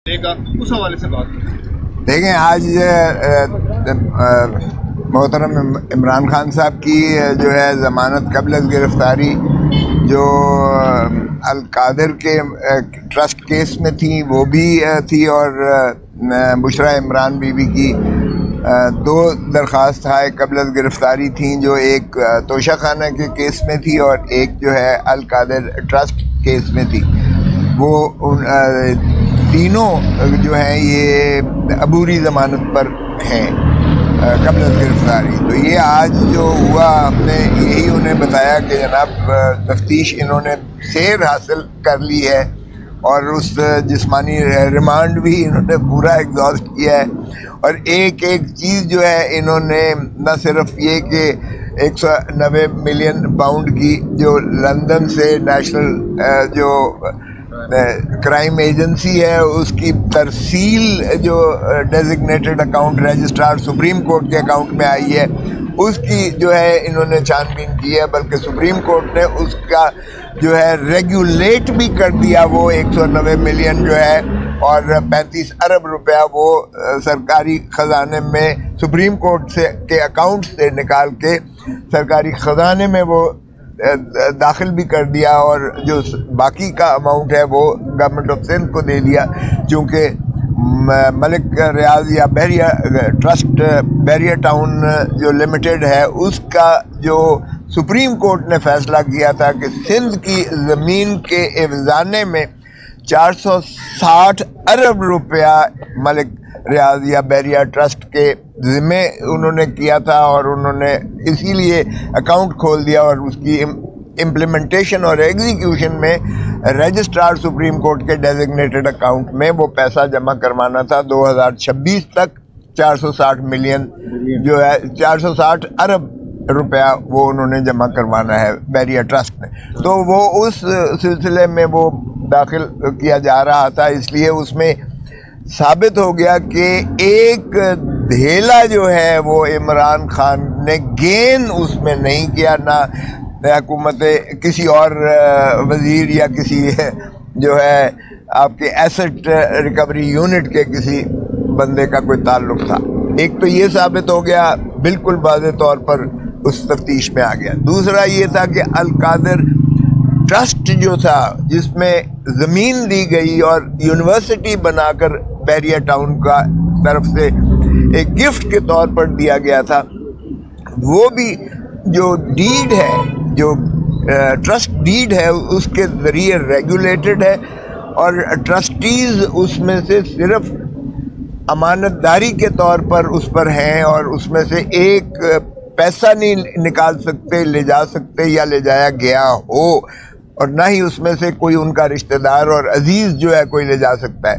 کا اس حوالے سے بات کریں۔ دیکھیں آج محترم عمران خان صاحب کی جو ہے ضمانت قبل از گرفتاری جو القادر کے ٹرسٹ کیس میں تھی وہ بھی تھی، اور بشرا عمران بی بی کی دو درخواست قبل از گرفتاری تھیں، جو ایک توشہ خانہ کے کیس میں تھی اور ایک جو ہے القادر ٹرسٹ کیس میں تھی۔ وہ تینوں جو ہیں یہ عبوری ضمانت پر ہیں قبل از گرفتاری۔ تو یہ آج جو ہوا، ہم نے یہی انہیں بتایا کہ جناب تفتیش انہوں نے سیر حاصل کر لی ہے اور اس جسمانی ریمانڈ بھی انہوں نے پورا ایگزاسٹ کیا ہے، اور ایک ایک چیز جو ہے انہوں نے نہ صرف یہ کہ 190 ملین پاؤنڈ کی جو لندن سے نیشنل جو کرائم ایجنسی ہے اس کی ترسیل جو designated account registrar supreme court کے اکاؤنٹ میں آئی ہے اس کی جو ہے انہوں نے چھان بین کی ہے، بلکہ سپریم کورٹ نے اس کا جو ہے ریگولیٹ بھی کر دیا۔ وہ 190 ملین جو ہے اور 35 ارب روپیہ وہ سرکاری خزانے میں سپریم کورٹ سے کے اکاؤنٹ سے نکال کے سرکاری خزانے میں وہ داخل بھی کر دیا، اور جو باقی کا اماؤنٹ ہے وہ گورنمنٹ آف سندھ کو دے دیا، چونکہ ملک ریاض یا بحریہ ٹرسٹ بحریہ ٹاؤن جو لمیٹڈ ہے اس کا جو سپریم کورٹ نے فیصلہ کیا تھا کہ سندھ کی زمین کے افزانے میں 460 ارب روپیہ ملک ریاض یا بحریہ ٹرسٹ کے ذمے انہوں نے کیا تھا، اور انہوں نے اسی لیے اکاؤنٹ کھول دیا، اور اس کی امپلیمنٹیشن اور ایگزیکیوشن میں رجسٹرار سپریم کورٹ کے ڈیزگنیٹڈ اکاؤنٹ میں وہ پیسہ جمع کروانا تھا 2026 تک 460 ملین جو ہے 460 ارب روپیہ وہ انہوں نے جمع کروانا ہے بحریہ ٹرسٹ نے۔ تو وہ اس سلسلے میں وہ داخل کیا جا رہا تھا، اس لیے اس میں ثابت ہو گیا کہ ایک دھیلا جو ہے وہ عمران خان نے گین اس میں نہیں کیا، نہ حکومت کسی اور وزیر یا کسی جو ہے آپ کے ایسٹ ریکوری یونٹ کے کسی بندے کا کوئی تعلق تھا۔ ایک تو یہ ثابت ہو گیا بالکل واضح طور پر اس تفتیش میں آ گیا۔ دوسرا یہ تھا کہ القادر ٹرسٹ جو تھا جس میں زمین دی گئی اور یونیورسٹی بنا کر بحریہ ٹاؤن کا طرف سے ایک گفٹ کے طور پر دیا گیا تھا، وہ بھی جو ڈیڈ ہے جو ٹرسٹ ڈیڈ ہے اس کے ذریعے ریگولیٹڈ ہے، اور ٹرسٹیز اس میں سے صرف امانت داری کے طور پر اس پر ہیں، اور اس میں سے ایک پیسہ نہیں نکال سکتے، لے جا سکتے یا لے جایا گیا ہو، اور نہ ہی اس میں سے کوئی ان کا رشتہ دار اور عزیز جو ہے کوئی لے جا سکتا ہے۔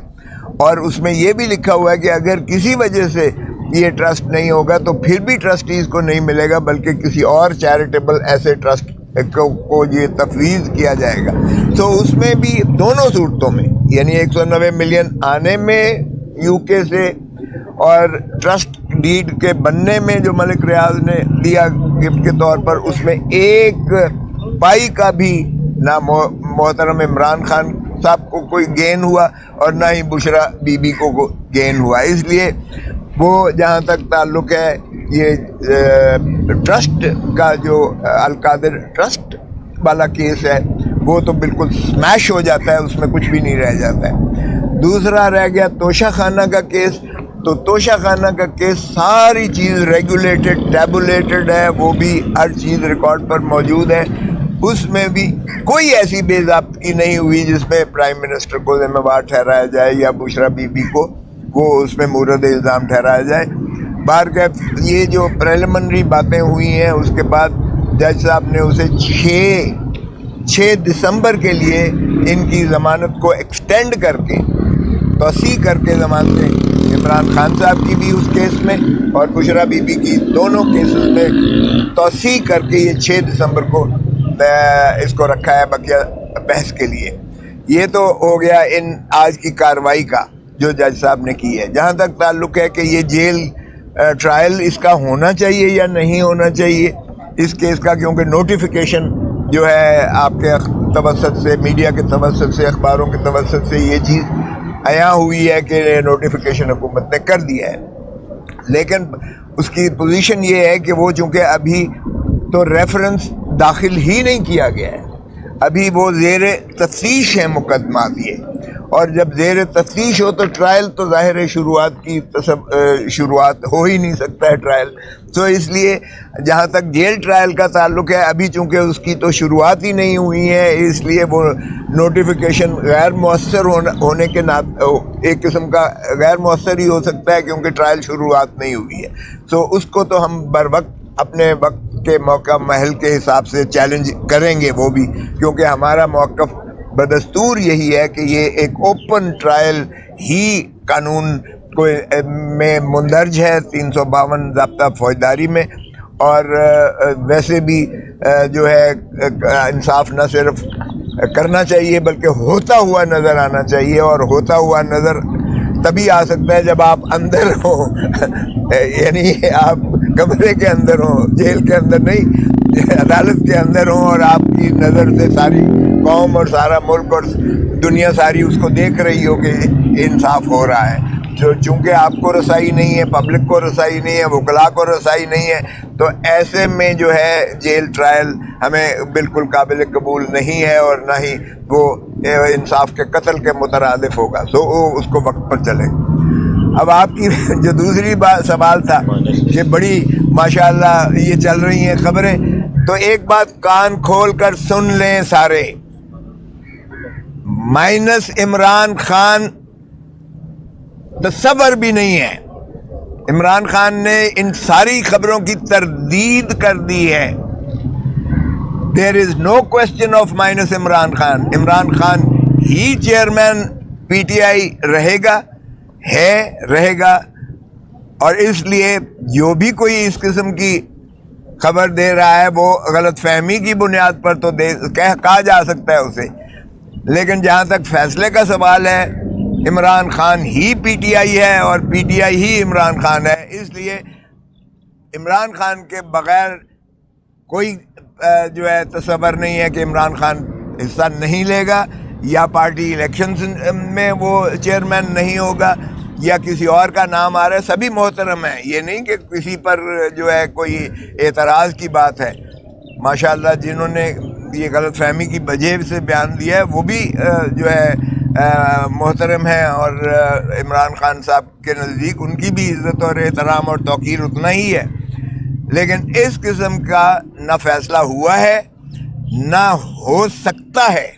اور اس میں یہ بھی لکھا ہوا ہے کہ اگر کسی وجہ سے یہ ٹرسٹ نہیں ہوگا تو پھر بھی ٹرسٹیز کو نہیں ملے گا، بلکہ کسی اور چیریٹیبل ایسے ٹرسٹ کو یہ تفویض کیا جائے گا۔ تو اس میں بھی دونوں صورتوں میں یعنی 190 ملین آنے میں یو کے سے اور ٹرسٹ ڈیڈ کے بننے میں جو ملک ریاض نے دیا گفٹ کے طور پر، اس میں ایک پائی کا بھی نہ محترم عمران خان صاحب کو کوئی گین ہوا اور نہ ہی بشرا بی بی کو گین ہوا۔ اس لیے وہ جہاں تک تعلق ہے یہ ٹرسٹ کا جو القادر ٹرسٹ والا کیس ہے وہ تو بالکل سمیش ہو جاتا ہے، اس میں کچھ بھی نہیں رہ جاتا ہے۔ دوسرا رہ گیا توشہ خانہ کا کیس، تو توشہ خانہ کا کیس ساری چیز ریگولیٹڈ ٹیبولیٹڈ ہے، وہ بھی ہر چیز ریکارڈ پر موجود ہے، اس میں بھی کوئی ایسی بے ضابطگی نہیں ہوئی جس میں پرائم منسٹر کو ذمہ وار ٹھہرایا جائے یا بشرا بی بی کو وہ اس میں مورد الزام ٹھہرایا جائے۔ بہرکیف یہ جو پریلیمنری باتیں ہوئی ہیں اس کے بعد جج صاحب نے اسے 6 دسمبر کے لیے ان کی ضمانت کو ایکسٹینڈ کر کے توسیع کر کے ضمانتیں عمران خان صاحب کی بھی اس کیس میں اور بشرا بی بی کی دونوں کیسز میں توسیع کر کے یہ 6 دسمبر کو اس کو رکھا ہے بقیہ بحث کے لیے۔ یہ تو ہو گیا ان آج کی کارروائی کا جو جج صاحب نے کی ہے۔ جہاں تک تعلق ہے کہ یہ جیل ٹرائل اس کا ہونا چاہیے یا نہیں ہونا چاہیے اس کیس کا، کیونکہ نوٹیفیکیشن جو ہے آپ کے توسط سے، میڈیا کے توسط سے، اخباروں کے توسط سے یہ چیز عیاں ہوئی ہے کہ نوٹیفیکیشن حکومت نے کر دیا ہے، لیکن اس کی پوزیشن یہ ہے کہ وہ چونکہ ابھی تو ریفرنس داخل ہی نہیں کیا گیا ہے، ابھی وہ زیر تفتیش ہیں مقدمات یہ، اور جب زیر تفتیش ہو تو ٹرائل تو ظاہر ہے شروعات ہو ہی نہیں سکتا ہے ٹرائل، تو اس لیے جہاں تک جیل ٹرائل کا تعلق ہے ابھی چونکہ اس کی تو شروعات ہی نہیں ہوئی ہے، اس لیے وہ نوٹیفیکیشن غیر مؤثر ہونے کے ایک قسم کا غیر مؤثر ہی ہو سکتا ہے کیونکہ ٹرائل شروعات نہیں ہوئی ہے، تو اس کو تو ہم بر وقت اپنے وقت کے موقع محل کے حساب سے چیلنج کریں گے وہ بھی، کیونکہ ہمارا موقف بدستور یہی ہے کہ یہ ایک اوپن ٹرائل ہی قانون کو میں مندرج ہے 352 ضابطہ فوجداری میں، اور ویسے بھی جو ہے انصاف نہ صرف کرنا چاہیے بلکہ ہوتا ہوا نظر آنا چاہیے، اور ہوتا ہوا نظر تبھی آ سکتا ہے جب آپ اندر ہوں یعنی آپ کمرے کے اندر ہوں، جیل کے اندر نہیں، عدالت کے اندر ہوں، اور آپ کی نظر سے ساری قوم اور سارا ملک اور دنیا ساری اس کو دیکھ رہی ہو کہ انصاف ہو رہا ہے، جو چونکہ آپ کو رسائی نہیں ہے، پبلک کو رسائی نہیں ہے، وکلاء کو رسائی نہیں ہے، تو ایسے میں جو ہے جیل ٹرائل ہمیں بالکل قابل قبول نہیں ہے، اور نہ ہی وہ انصاف کے قتل کے مترادف ہوگا، تو اس کو وقت پر چلے۔ اب آپ کی جو دوسری سوال تھا کہ بڑی ماشاءاللہ یہ چل رہی ہیں خبریں، تو ایک بات کان کھول کر سن لیں سارے، مائنس عمران خان تصور بھی نہیں ہے، عمران خان نے ان ساری خبروں کی تردید کر دی ہے، there is no question of minus Imran Khan, Imran Khan ہی چیئرمین پی ٹی آئی رہے گا، رہے گا، اور اس لیے جو بھی کوئی اس قسم کی خبر دے رہا ہے وہ غلط فہمی کی بنیاد پر تو کہا جا سکتا ہے اسے، لیکن جہاں تک فیصلے کا سوال ہے عمران خان ہی پی ٹی آئی ہے اور پی ٹی آئی ہی عمران خان ہے، اس لیے عمران خان کے بغیر کوئی جو ہے تصور نہیں ہے کہ عمران خان حصہ نہیں لے گا، یا پارٹی الیکشنز میں وہ چیئرمین نہیں ہوگا، یا کسی اور کا نام آ رہا ہے، سبھی محترم ہیں، یہ نہیں کہ کسی پر جو ہے کوئی اعتراض کی بات ہے، ماشاءاللہ جنہوں نے یہ غلط فہمی کی وجہ سے بیان دیا ہے وہ بھی جو ہے محترم ہیں، اور عمران خان صاحب کے نزدیک ان کی بھی عزت اور احترام اور توقیر اتنا ہی ہے، لیکن اس قسم کا نہ فیصلہ ہوا ہے نہ ہو سکتا ہے،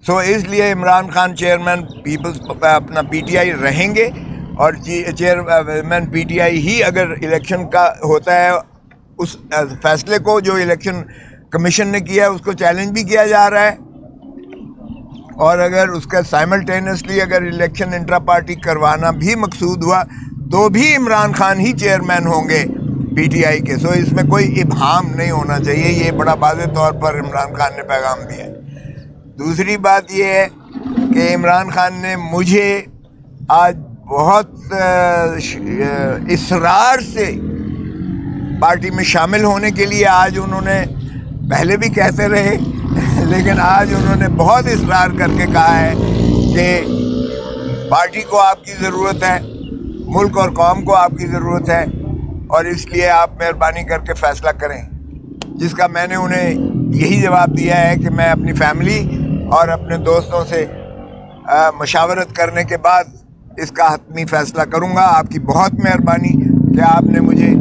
سو اس لیے عمران خان چیئرمین پیپلز اپنا پی ٹی آئی رہیں گے، اور چیئرمین پی ٹی آئی ہی اگر الیکشن کا ہوتا ہے، اس فیصلے کو جو الیکشن کمیشن نے کیا ہے اس کو چیلنج بھی کیا جا رہا ہے، اور اگر اس کا سائملٹینسلی اگر الیکشن انٹرا پارٹی کروانا بھی مقصود ہوا تو بھی عمران خان ہی چیئرمین ہوں گے پی ٹی آئی کے، سو اس میں کوئی ابہام نہیں ہونا چاہیے، یہ بڑا واضح طور پر عمران خان نے پیغام دیا ہے۔ دوسری بات یہ ہے کہ عمران خان نے مجھے آج بہت اصرار سے پارٹی میں شامل ہونے کے لیے، آج انہوں نے پہلے بھی کہتے رہے لیکن آج انہوں نے بہت اصرار کر کے کہا ہے کہ پارٹی کو آپ کی ضرورت ہے، ملک اور قوم کو آپ کی ضرورت ہے، اور اس لیے آپ مہربانی کر کے فیصلہ کریں، جس کا میں نے انہیں یہی جواب دیا ہے کہ میں اپنی فیملی اور اپنے دوستوں سے مشاورت کرنے کے بعد اس کا حتمی فیصلہ کروں گا۔ آپ کی بہت مہربانی کہ آپ نے مجھے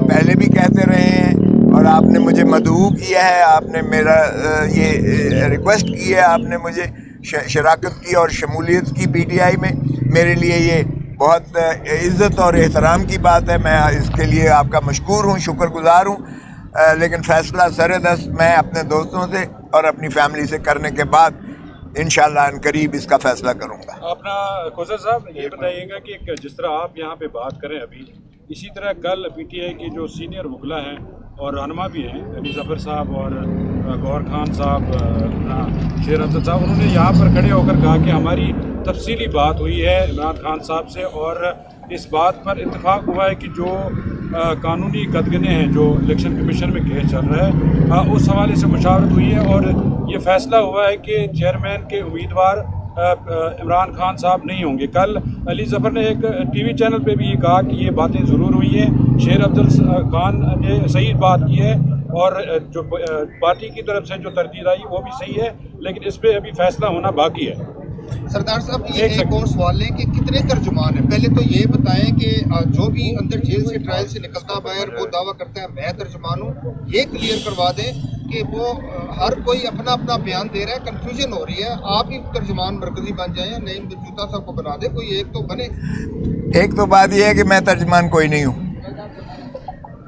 پہلے بھی کہتے رہے ہیں اور آپ نے مجھے مدعو کیا ہے، آپ نے میرا یہ ریکویسٹ کی ہے، آپ نے مجھے شراکت کی اور شمولیت کی پی ٹی آئی میں، میرے لیے یہ بہت عزت اور احترام کی بات ہے، میں اس کے لیے آپ کا مشکور ہوں، شکر گزار ہوں، لیکن فیصلہ سر دست میں اپنے دوستوں سے اور اپنی فیملی سے کرنے کے بعد انشاءاللہ ان قریب اس کا فیصلہ کروں گا۔ اپنا کوثر صاحب یہ بتائیے گا کہ جس طرح آپ یہاں پہ بات کریں ابھی، اسی طرح کل پی ٹی آئی کے جو سینئر وکلا ہیں اور رہنما بھی ہیں، یعنی ظفر صاحب اور گور خان صاحب، شیر حمزہ صاحب، انہوں نے یہاں پر کھڑے ہو کر کہا کہ ہماری تفصیلی بات ہوئی ہے عمران خان صاحب سے، اور اس بات پر اتفاق ہوا ہے کہ جو قانونی قدغنیں ہیں جو الیکشن کمیشن میں کیس چل رہا ہے، اس حوالے سے مشاورت ہوئی ہے، اور یہ فیصلہ ہوا ہے کہ چیئرمین کے امیدوار عمران خان صاحب نہیں ہوں گے. کل علی ظفر نے ایک ٹی وی چینل پہ بھی یہ کہا کہ یہ باتیں ضرور ہوئی ہیں. شیر افضل خان نے صحیح بات کی ہے اور جو پارٹی کی طرف سے جو تردید آئی وہ بھی صحیح ہے, لیکن اس پہ ابھی فیصلہ ہونا باقی ہے. سردار صاحب یہ ایک اور سوال ہے کہ کتنے ترجمان ہیں؟ پہلے تو یہ بتائیں کہ جو بھی اندر جیل سے ٹرائل سے نکلتا باہر وہ دعویٰ کرتا ہے میں ترجمان ہوں, یہ کلیئر کروا دیں کہ وہ ہر کوئی اپنا اپنا بیان دے رہا ہے, کنفیوژن ہو رہی ہے. آپ ہی ترجمان مرکزی بن جائیں یا نعیم بچوتا صاحب کو بنا دیں, کوئی ایک تو بنے. ایک تو بات یہ ہے کہ میں ترجمان کوئی نہیں ہوں.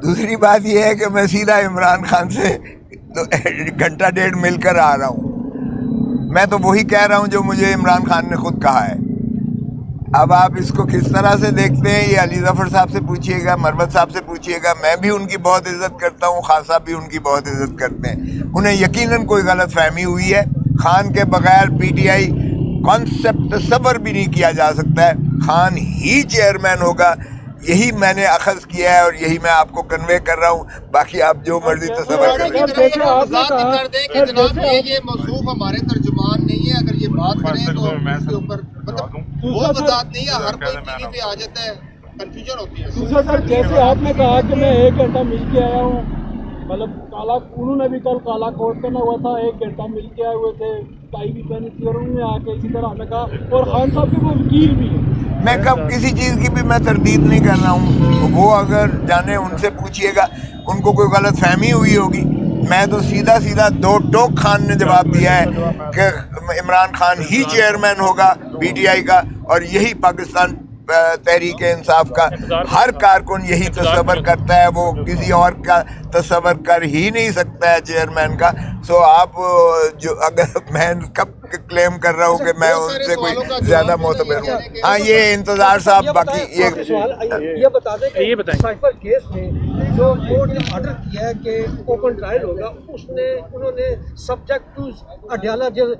دوسری بات یہ ہے کہ میں سیدھا عمران خان سے گھنٹہ ڈیڑھ مل کر آ رہا ہوں. میں تو وہی کہہ رہا ہوں جو مجھے عمران خان نے خود کہا ہے. اب آپ اس کو کس طرح سے دیکھتے ہیں یہ علی ظفر صاحب سے پوچھیے گا, مروت صاحب سے پوچھیے گا. میں بھی ان کی بہت عزت کرتا ہوں, خان صاحب بھی ان کی بہت عزت کرتے ہیں. انہیں یقیناً کوئی غلط فہمی ہوئی ہے. خان کے بغیر پی ٹی آئی کانسیپٹ تصور بھی نہیں کیا جا سکتا ہے. خان ہی چیئرمین ہوگا, یہی میں نے اخذ کیا ہے اور یہی میں آپ کو کنوے کر رہا ہوں. باقی آپ جو مرضی تصور کریں. کر دیں کہ جناب یہ موصوف ہمارے ترجمان نہیں ہے, اگر یہ بات کریں تو اس کے اوپر مطلب وہ وضاحت نہیں ہے. ہر کوئی ٹی وی پہ آ جاتا ہے, کنفیوژن ہوتی ہے. دوسرا سر جیسے آپ نے کہا کہ میں 1 گھنٹہ مل کے آیا ہوں, مطلب کالا انہوں نے بھی کل کالا کوٹ کرنا ہوا تھا, 1 گھنٹہ مل کے آئے ہوئے تھے, ٹائی بھی پہنی تھی, اور انہوں نے آ کے اسی طرح ہمیں کہا. اور خان صاحب کے وہ وکیل بھی ہیں. میں کب کسی چیز کی بھی میں تردید نہیں کر رہا ہوں. وہ اگر جانے ان سے پوچھیے گا, ان کو کوئی غلط فہمی ہوئی ہوگی. میں تو سیدھا سیدھا دو ٹوک خان نے جواب دیا ہے کہ عمران خان ہی چیئرمین ہوگا پی ٹی آئی کا, اور یہی پاکستان تحریک انصاف کا ہر کارکن یہی تصور کرتا ہے. وہ کسی اور کا تصور کر ہی نہیں سکتا ہے چیئرمین کا. سو آپ جو اگر میں کب کلیم کر رہا ہوں کہ میں ان سے کوئی زیادہ معتبر ہوں. ہاں یہ انتظار صاحب باقی یہ بتا دیں کہ سائفر کیس میں جو کورٹ نے آرڈر کیا ہے کہ اوپن ٹرائل ہوگا, انہوں نے سبجیکٹ ٹو اڈیالہ جیل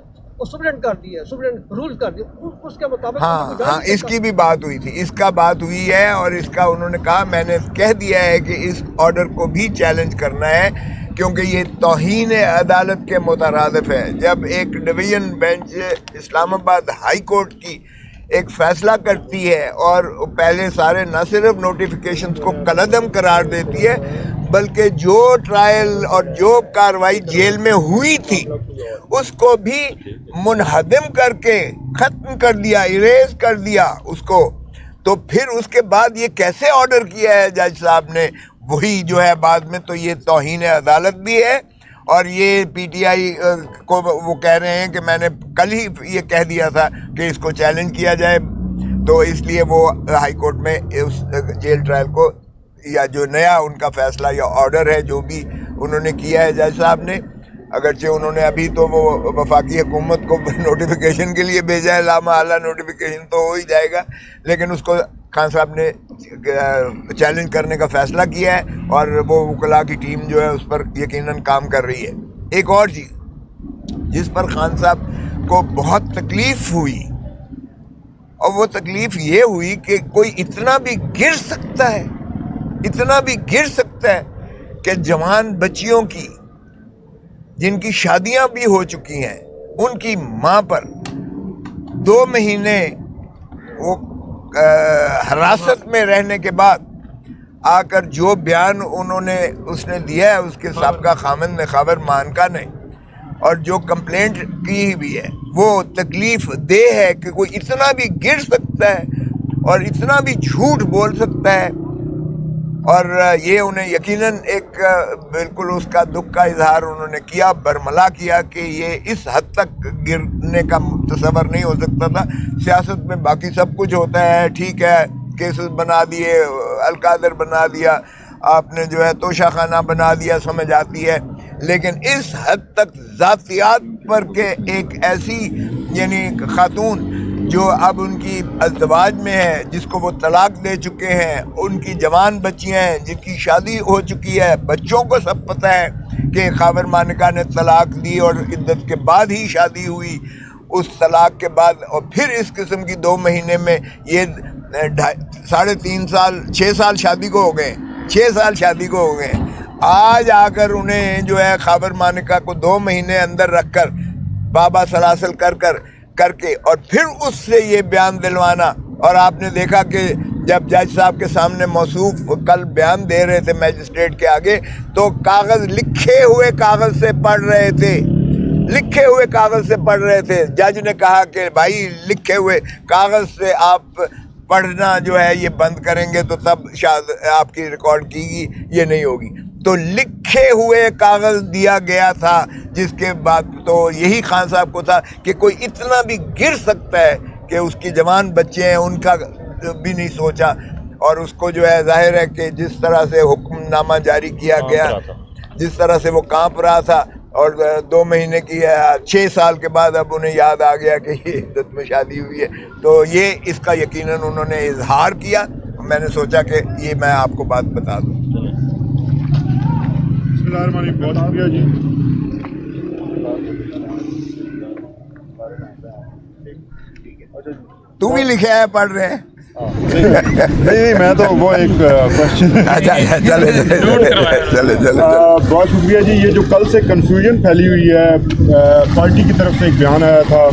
سپرنٹ کر دیا, سپرنٹ رول کر دیا, اس کے مطابق. ہاں اس کی بھی بات ہوئی تھی, اس کا بات ہوئی ہے, اور اس کا انہوں نے کہا میں نے کہہ دیا ہے کہ اس آرڈر کو بھی چیلنج کرنا ہے کیونکہ یہ توہین عدالت کے مترادف ہے. جب ایک ڈویژن بینچ اسلام آباد ہائی کورٹ کی ایک فیصلہ کرتی ہے اور پہلے سارے نہ صرف نوٹیفیکیشنز کو کالعدم قرار دیتی ہے بلکہ جو ٹرائل اور جو کاروائی جیل میں ہوئی تھی اس کو بھی منہدم کر کے ختم کر دیا, اریز کر دیا اس کو, تو پھر اس کے بعد یہ کیسے آرڈر کیا ہے جج صاحب نے وہی جو ہے بعد میں. تو یہ توہین عدالت بھی ہے, اور یہ پی ٹی آئی کو وہ کہہ رہے ہیں کہ میں نے کل ہی یہ کہہ دیا تھا کہ اس کو چیلنج کیا جائے, تو اس لیے وہ ہائی کورٹ میں اس جیل ٹرائل کو یا جو نیا ان کا فیصلہ یا آرڈر ہے جو بھی انہوں نے کیا ہے جج صاحب نے, اگرچہ انہوں نے ابھی تو وہ وفاقی حکومت کو نوٹیفیکیشن کے لیے بھیجا ہے, لامحالہ نوٹیفیکیشن تو ہو ہی جائے گا, لیکن اس کو خان صاحب نے چیلنج کرنے کا فیصلہ کیا ہے اور وہ وکلاء کی ٹیم جو ہے اس پر یقیناً کام کر رہی ہے. ایک اور چیز جس پر خان صاحب کو بہت تکلیف ہوئی, اور وہ تکلیف یہ ہوئی کہ کوئی اتنا بھی گر سکتا ہے, اتنا بھی گر سکتا ہے کہ جوان بچیوں کی جن کی شادیاں بھی ہو چکی ہیں ان کی ماں پر 2 مہینے وہ حراست میں رہنے کے بعد آ کر جو بیان اس نے دیا ہے اس کے سابقہ خامند نے, خاور مانکا نے, اور جو کمپلینٹ کی بھی ہے وہ تکلیف دہ ہے کہ کوئی اتنا بھی گر سکتا ہے اور اتنا بھی جھوٹ بول سکتا ہے. اور یہ انہیں یقیناً ایک بالکل اس کا دکھ کا اظہار انہوں نے کیا, برملا کیا کہ یہ اس حد تک گرنے کا تصور نہیں ہو سکتا تھا. سیاست میں باقی سب کچھ ہوتا ہے, ٹھیک ہے, کیسز بنا دیے, القادر بنا دیا, آپ نے جو ہے توشہ خانہ بنا دیا, سمجھ آتی ہے, لیکن اس حد تک ذاتیات پر کہ ایک ایسی یعنی خاتون جو اب ان کی ازدواج میں ہے, جس کو وہ طلاق دے چکے ہیں, ان کی جوان بچیاں ہیں جن کی شادی ہو چکی ہے, بچوں کو سب پتہ ہے کہ خاور مانکا نے طلاق دی اور عدت کے بعد ہی شادی ہوئی, اس طلاق کے بعد, اور پھر اس قسم کی 2 مہینے میں یہ 3.5 سال 6 سال شادی کو ہو گئے, 6 سال شادی کو ہو گئے. آج آ کر انہیں جو ہے خاور مانکا کو 2 مہینے اندر رکھ کر بابا سلاسل کر کر کے اور پھر اس سے یہ بیان دلوانا. اور آپ نے دیکھا کہ جب جج صاحب کے سامنے موصوف کل بیان دے رہے تھے میجسٹریٹ کے آگے تو کاغذ لکھے ہوئے کاغذ سے پڑھ رہے تھے, لکھے ہوئے کاغذ سے پڑھ رہے تھے. جج نے کہا کہ بھائی لکھے ہوئے کاغذ سے آپ پڑھنا جو ہے یہ بند کریں گے تو تب شاید آپ کی ریکارڈ کی گی, یہ نہیں ہوگی. تو لکھے ہوئے کاغذ دیا گیا تھا, جس کے بعد تو یہی خان صاحب کو تھا کہ کوئی اتنا بھی گر سکتا ہے کہ اس کی جوان بچے ہیں ان کا بھی نہیں سوچا. اور اس کو جو ہے ظاہر ہے کہ جس طرح سے حکم نامہ جاری کیا گیا, جس طرح سے وہ کانپ رہا تھا, اور 2 مہینے کی 6 سال کے بعد اب انہیں یاد آ گیا کہ یہ عدت میں شادی ہوئی ہے, تو یہ اس کا یقیناً انہوں نے اظہار کیا. میں نے سوچا کہ یہ میں آپ کو بات بتا دوں. بہت شکریہ جی. تو بھی لکھے ہیں, پڑھ رہے ہیں؟ نہیں میں تو وہ ایک کوشچن. بہت شکریہ جی. یہ جو کل سے کنفیوژن پھیلی ہوئی ہے, پارٹی کی طرف سے ایک بیان آیا تھا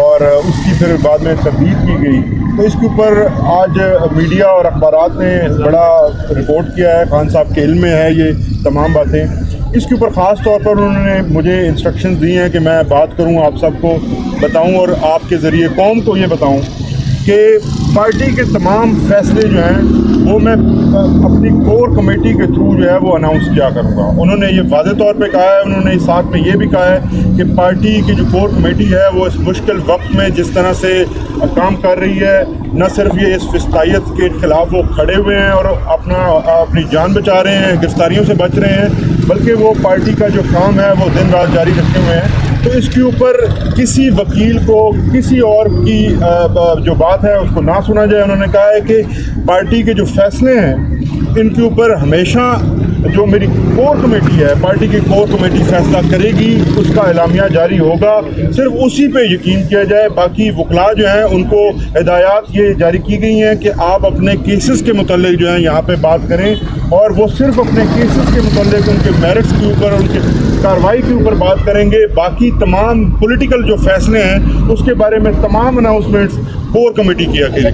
اور اس کی پھر بعد میں تردید کی گئی, تو اس کے اوپر آج میڈیا اور اخبارات نے بڑا رپورٹ کیا ہے. خان صاحب کے علم میں ہے یہ تمام باتیں. اس کے اوپر خاص طور پر انہوں نے مجھے انسٹرکشنز دی ہیں کہ میں بات کروں, آپ سب کو بتاؤں اور آپ کے ذریعے قوم کو یہ بتاؤں کہ پارٹی کے تمام فیصلے جو ہیں وہ میں اپنی کور کمیٹی کے تھرو جو ہے وہ اناؤنس کیا کروں گا. انہوں نے یہ واضح طور پہ کہا ہے. انہوں نے ساتھ میں یہ بھی کہا ہے کہ پارٹی کی جو کور کمیٹی ہے وہ اس مشکل وقت میں جس طرح سے کام کر رہی ہے, نہ صرف یہ اس فسطائیت کے خلاف وہ کھڑے ہوئے ہیں اور اپنی جان بچا رہے ہیں, گرفتاریوں سے بچ رہے ہیں, بلکہ وہ پارٹی کا جو کام ہے وہ دن رات جاری رکھے ہوئے ہیں. تو اس کے اوپر کسی وکیل کو کسی اور کی جو بات ہے اس کو نہ سنا جائے. انہوں نے کہا ہے کہ پارٹی کے جو فیصلے ہیں ان کے اوپر ہمیشہ جو میری کور کمیٹی ہے, پارٹی کی کور کمیٹی فیصلہ کرے گی, اس کا اعلامیہ جاری ہوگا, صرف اسی پہ یقین کیا جائے. باقی وکلاء جو ہیں ان کو ہدایات یہ جاری کی گئی ہیں کہ آپ اپنے کیسز کے متعلق جو ہیں یہاں پہ بات کریں, اور وہ صرف اپنے کیسز کے متعلق ان کے میرٹس کے اوپر, ان کے کارروائی کے اوپر بات کریں گے. باقی تمام پولیٹیکل جو فیصلے ہیں اس کے بارے میں تمام اناؤنسمنٹس کور کمیٹی کیا گئی.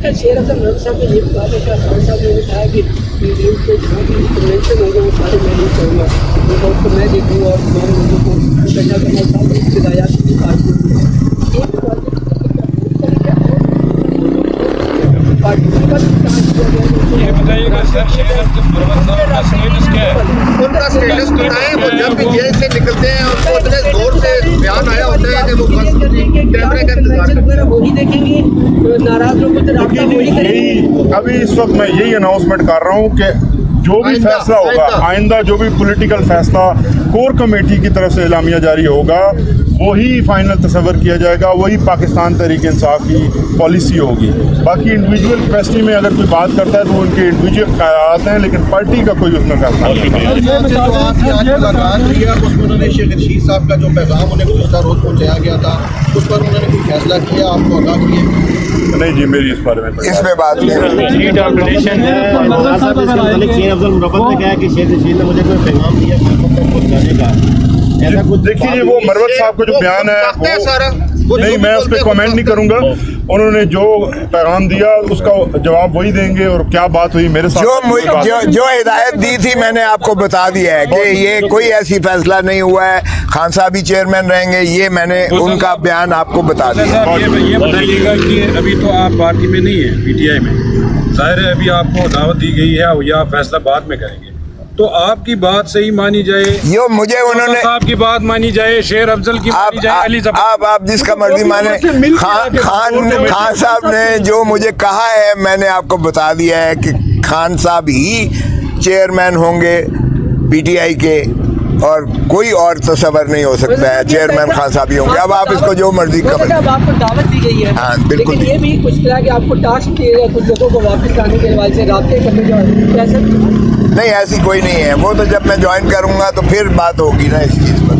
یہ بتائیے گا سر شیخ کا اسٹیٹس کیا ہے؟ ان کا اسٹیٹس بتائیں. وہ جب بھی جیل سے نکلتے ہیں ان کو اتنے زور سے بیان آیا ہوتا ہے کہ وہ بس کیمرے کا انتظار کرتے ہیں. وہی دیکھیں گے, ناراض لوگوں سے رابطہ وہی کریں گے. ابھی اس وقت میں یہی اناؤنسمنٹ کر رہا ہوں کہ جو بھی فیصلہ ہوگا آئندہ, جو بھی پولیٹیکل فیصلہ کور کمیٹی کی طرف سے اعلامیہ جاری ہوگا وہی فائنل تصور کیا جائے گا, وہی پاکستان تحریک انصاف کی پالیسی ہوگی. باقی انڈیویجول کیپیسٹی میں اگر کوئی بات کرتا ہے تو ان کے انڈیویجول خیالات ہیں, لیکن پارٹی کا کوئی اس میں فیصلہ نہیں. جو آپ کی آج ملاقات ہوئی ہے اس میں انہوں نے شیخ رشید صاحب کا جو پیغام انہیں گزشتہ روز پہنچایا گیا تھا اس پر انہوں نے کوئی فیصلہ کیا, آپ کو آگاہ کیا؟ نہیں جی, میری اس بارے میں اس میں بات نہیں. دیکھیے وہ مروت صاحب کا جو بیان ہے نہیں, میں اس پہ کامنٹ نہیں کروں گا. انہوں نے جو پیغام دیا اس کا جواب وہی دیں گے, اور کیا بات ہوئی میرے ساتھ جو ہدایت دی تھی میں نے آپ کو بتا دیا ہے کہ یہ کوئی ایسی فیصلہ نہیں ہوا ہے, خان صاحب ہی چیئرمین رہیں گے, یہ میں نے ان کا بیان آپ کو بتا دیا. یہ بتائیے گا کہ ابھی تو آپ پارٹی میں نہیں ہیں, پی ٹی آئی میں, ظاہر ہے ابھی آپ کو دعوت دی گئی ہے یا فیصلہ بعد میں کریں گے, تو آپ کی بات صحیح مانی جائے, یہ مجھے انہوں نے آپ کی بات مانی جائے, شیر افضل کی مانی جائے, علی ظفر آپ جس کا مرضی مانے. خان صاحب نے جو مجھے کہا ہے میں نے آپ کو بتا دیا ہے کہ خان صاحب ہی چیئرمین ہوں گے پی ٹی آئی کے, اور کوئی اور تصور نہیں ہو سکتا ہے, چیئرمین خان صاحب ہی ہوں گے. اب آپ اس کو جو مرضی کریں. آپ کو دعوت دی گئی ہے, ہاں بالکل. لیکن یہ بھی کچھ طرح کہ آپ کو ٹاسک دیے گئے کچھ لوگوں کو واپس آنے کے حوالے سے رابطے کرنے کے ایسا نہیں, ایسی کوئی نہیں ہے. وہ تو جب میں جوائن کروں گا تو پھر بات ہوگی نا اس چیز پر.